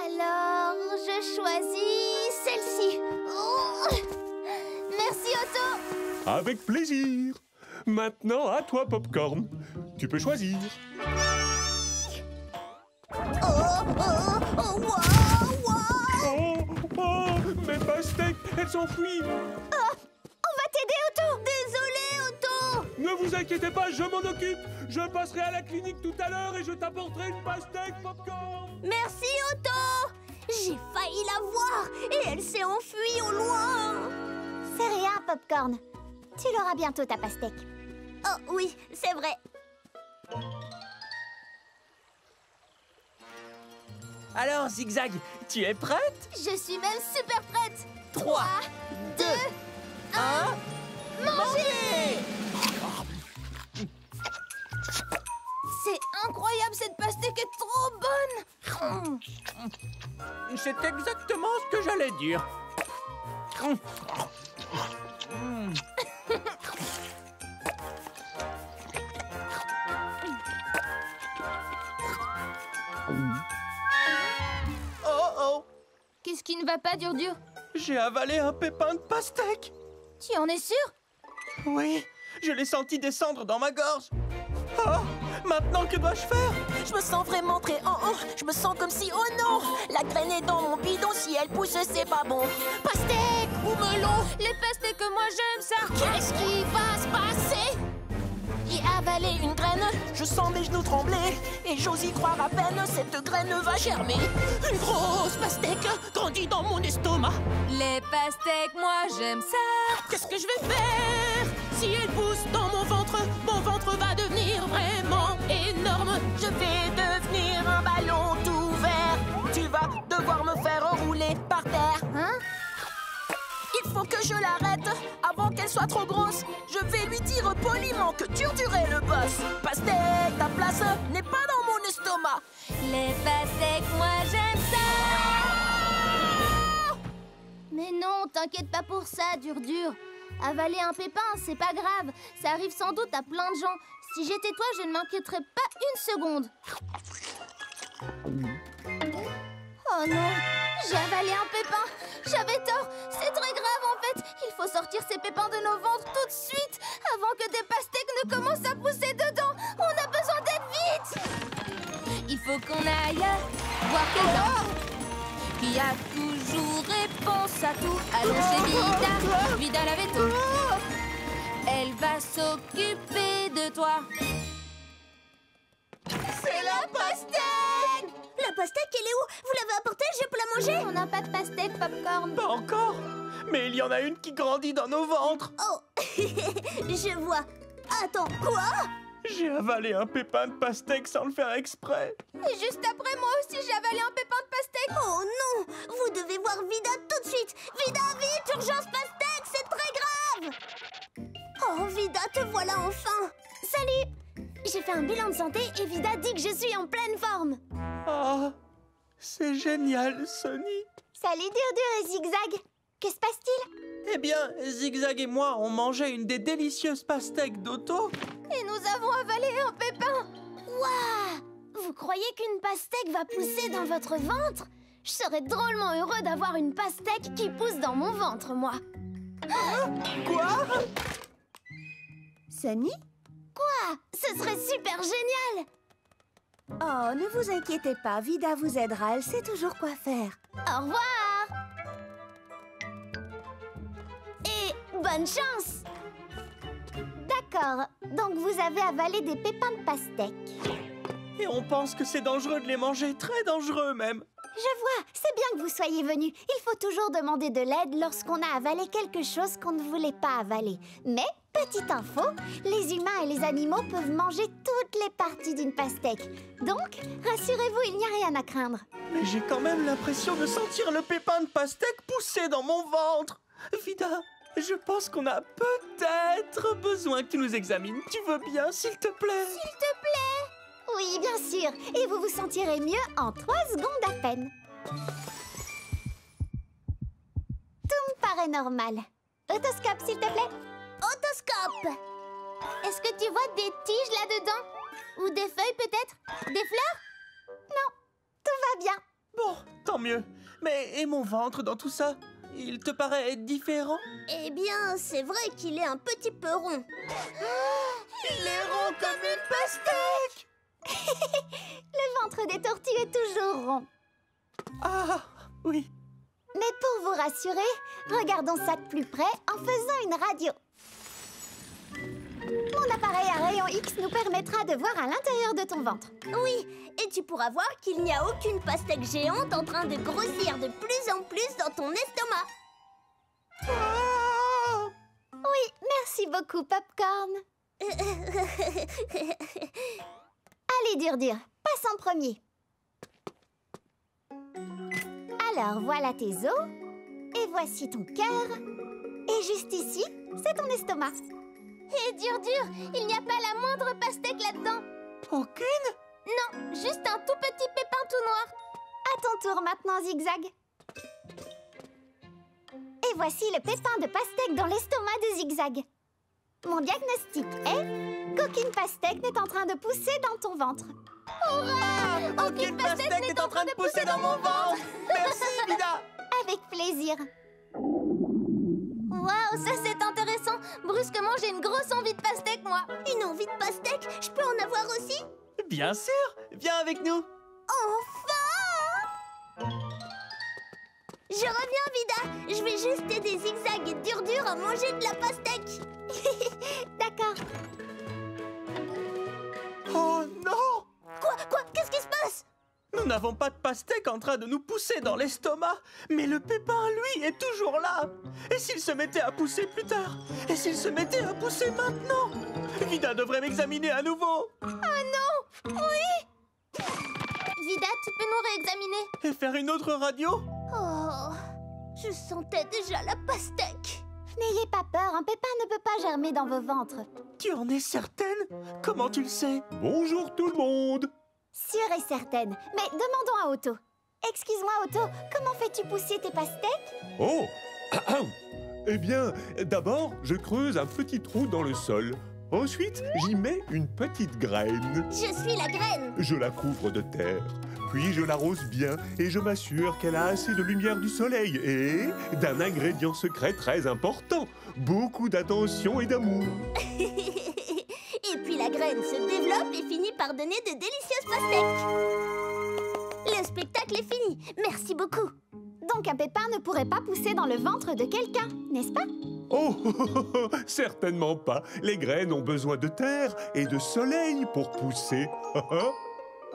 Alors, je choisis celle-ci. Oh. Merci, Otto. Avec plaisir. Maintenant, à toi, Popcorn. Tu peux choisir. Oh, mes pastèques, elles s'enfuient. On va t'aider, Otto. Désolé, Otto. Ne vous inquiétez pas, je m'en occupe. Je passerai à la clinique tout à l'heure et je t'apporterai une pastèque, Popcorn. Merci, Otto. J'ai failli la voir et elle s'est enfuie au loin. C'est rien, Popcorn. Tu l'auras bientôt, ta pastèque. Oh oui, c'est vrai. Alors, Zigzag, tu es prête? Je suis même super prête. 3, 2, 1... Manger! C'est incroyable, cette pastèque est trop bonne. C'est exactement ce que j'allais dire. Oh, Qu'est-ce qui ne va pas, Dur-Dur? j'ai avalé un pépin de pastèque. Tu en es sûr? Oui, je l'ai senti descendre dans ma gorge. Oh, maintenant que dois-je faire? Je me sens vraiment très je me sens comme si, oh non, la graine est dans mon bidon, si elle pousse, c'est pas bon. Pastèque ou melon? Les pastèques, moi j'aime ça. Qu'est-ce qui va se passer? J'ai avalé une graine, je sens mes genoux trembler, et j'ose y croire à peine, cette graine va germer. Une grosse pastèque grandit dans mon estomac. Les pastèques, moi j'aime ça. Qu'est-ce que je vais faire? Si elle pousse dans mon ventre va devenir vraiment énorme. Je vais devenir un ballon tout vert. Tu vas devoir me faire rouler par terre. Hein? Il faut que je l'arrête avant qu'elle soit trop grosse. Je vais lui dire poliment que Dur-Dur est le boss. Pastèque, ta place n'est pas dans mon estomac. Les pastèques, moi j'aime ça. Mais non, t'inquiète pas pour ça, Dur-Dur. Avaler un pépin, c'est pas grave. Ça arrive sans doute à plein de gens. Si j'étais toi, je ne m'inquiéterais pas une seconde. Oh non, j'ai avalé un pépin. J'avais tort, c'est très grave en fait. Il faut sortir ces pépins de nos ventres tout de suite, avant que des pastèques ne commencent à pousser dedans. On a besoin d'aide vite. Il faut qu'on aille voir quelqu'un qui a toujours réponse à tout. Allons chez Vida, Vida la veto. Elle va s'occuper de toi. C'est la pastèque! La pastèque, elle est où? Vous l'avez apportée? Je peux la manger? On n'a pas de pastèque, Popcorn. Pas encore. Mais il y en a une qui grandit dans nos ventres. Oh, je vois. Attends, quoi? J'ai avalé un pépin de pastèque sans le faire exprès. Et juste après, moi aussi, j'ai avalé un pépin de pastèque. Oh non! Vous devez voir Vida tout de suite. Vida, vite! Urgence pastèque, c'est très grave! Oh, Vida, te voilà enfin! Salut! J'ai fait un bilan de santé et Vida dit que je suis en pleine forme. Ah, c'est génial, Sony. Salut, Dur-Dur et Zigzag. Que se passe-t-il? Eh bien, Zigzag et moi, on mangeait une des délicieuses pastèques d'Otto. Et nous avons avalé un pépin. Waouh! Vous croyez qu'une pastèque va pousser dans votre ventre? Je serais drôlement heureux d'avoir une pastèque qui pousse dans mon ventre, moi. Quoi? Sony? Quoi? Ce serait super génial! Oh, ne vous inquiétez pas, Vida vous aidera, elle sait toujours quoi faire. Au revoir! Et bonne chance! D'accord, donc vous avez avalé des pépins de pastèque. Et on pense que c'est dangereux de les manger, très dangereux même. Je vois, c'est bien que vous soyez venus. Il faut toujours demander de l'aide lorsqu'on a avalé quelque chose qu'on ne voulait pas avaler. Mais, petite info, les humains et les animaux peuvent manger toutes les parties d'une pastèque. Donc, rassurez-vous, il n'y a rien à craindre. Mais j'ai quand même l'impression de sentir le pépin de pastèque pousser dans mon ventre. Vida, je pense qu'on a peut-être besoin que tu nous examines. Tu veux bien, s'il te plaît? S'il te plaît? Oui, bien sûr. Et vous vous sentirez mieux en 3 secondes à peine. Tout me paraît normal. Otoscope, s'il te plaît. Otoscope! Est-ce que tu vois des tiges là-dedans? Ou des feuilles peut-être? Des fleurs? Non, tout va bien. Bon, tant mieux. Mais et mon ventre dans tout ça? Il te paraît différent? Eh bien, c'est vrai qu'il est un petit peu rond. Il est rond comme une pastèque! Le ventre des tortues est toujours rond. Ah, oui. Mais pour vous rassurer, regardons ça de plus près en faisant une radio. Mon appareil à rayon X nous permettra de voir à l'intérieur de ton ventre. Oui, et tu pourras voir qu'il n'y a aucune pastèque géante en train de grossir de plus en plus dans ton estomac. Oui, merci beaucoup, Popcorn. Allez, Dur-Dur, passe en premier. Alors, voilà tes os, et voici ton cœur, et juste ici, c'est ton estomac. Et Dur-Dur, il n'y a pas la moindre pastèque là-dedans. Aucune? Non, juste un tout petit pépin tout noir. À ton tour maintenant, Zigzag. Et voici le pépin de pastèque dans l'estomac de Zigzag. Mon diagnostic est qu'aucune pastèque n'est en train de pousser dans ton ventre. Hurrah! Aucune pastèque n'est en train de pousser dans mon ventre. Merci, Vida. Avec plaisir. Waouh, ça c'est intéressant. Brusquement, j'ai une grosse envie de pastèque, moi. Une envie de pastèque? Je peux en avoir aussi? Bien sûr. Viens avec nous. Enfin! Je reviens, Vida. Je vais juste aider Zigzag et Dur-Dur à manger de la pastèque. D'accord. Oh non! Quoi? Qu'est-ce qui se passe? Nous n'avons pas de pastèque en train de nous pousser dans l'estomac, mais le pépin, lui, est toujours là. Et s'il se mettait à pousser plus tard? Et s'il se mettait à pousser maintenant? Vida devrait m'examiner à nouveau. Oh non! Oui! Vida, tu peux nous réexaminer? Et faire une autre radio? Oh, je sentais déjà la pastèque. N'ayez pas peur, un pépin ne peut pas germer dans vos ventres. Tu en es certaine? Comment tu le sais? Bonjour tout le monde. Sûre et certaine. Mais demandons à Otto. Excuse-moi, Otto, comment fais-tu pousser tes pastèques? Oh. Eh bien, d'abord, je creuse un petit trou dans le sol. Ensuite, j'y mets une petite graine. Je suis la graine. Je la couvre de terre. Puis je l'arrose bien et je m'assure qu'elle a assez de lumière du soleil et d'un ingrédient secret très important. Beaucoup d'attention et d'amour. Et puis la graine se développe et finit par donner de délicieuses pastèques. Le spectacle est fini. Merci beaucoup. Donc un pépin ne pourrait pas pousser dans le ventre de quelqu'un, n'est-ce pas? Oh, certainement pas. Les graines ont besoin de terre et de soleil pour pousser.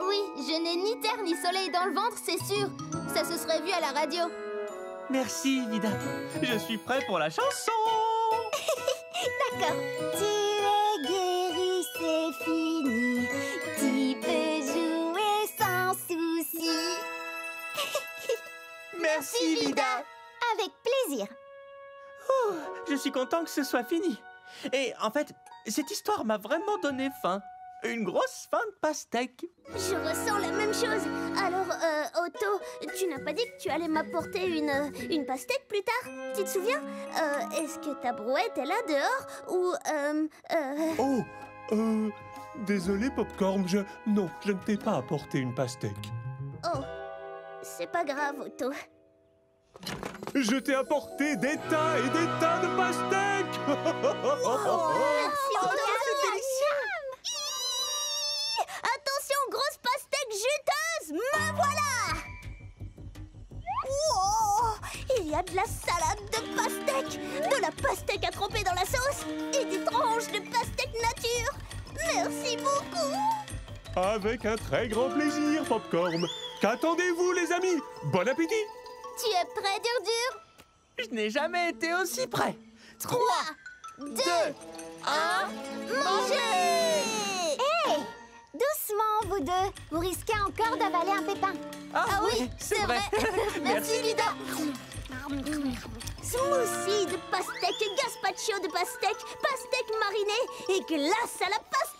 Oui, je n'ai ni terre ni soleil dans le ventre, c'est sûr. Ça se serait vu à la radio. Merci, Vida. Je suis prêt pour la chanson. D'accord. Tu es guéri, c'est fini. Tu peux jouer sans souci. Merci, Vida. Avec plaisir. Je suis content que ce soit fini. Et en fait, cette histoire m'a vraiment donné faim. Une grosse faim de pastèque. Je ressens la même chose. Alors, Otto, tu n'as pas dit que tu allais m'apporter une pastèque plus tard? Tu te souviens? Est-ce que ta brouette est là dehors? Ou, Désolé, Popcorn, Non, je ne t'ai pas apporté une pastèque. Oh, c'est pas grave, Otto. Je t'ai apporté des tas et des tas de pastèques. Merci, Otto. c'est délicieux. Attention, grosse pastèque juteuse, me voilà! Wow! Il y a de la salade de pastèque, de la pastèque à tremper dans la sauce et des tranches de pastèque nature. Merci beaucoup! Avec un très grand plaisir, Popcorn. Qu'attendez-vous, les amis? Bon appétit! Tu es prêt, Dur-Dur? Je n'ai jamais été aussi prêt. 3, 2, 1, mangez! Hé! Doucement, vous deux. Vous risquez encore d'avaler un pépin. Ah oui, c'est vrai. Merci, Vida. Smoothie de pastèque, gazpacho de pastèque, pastèque marinée et glace à la pastèque.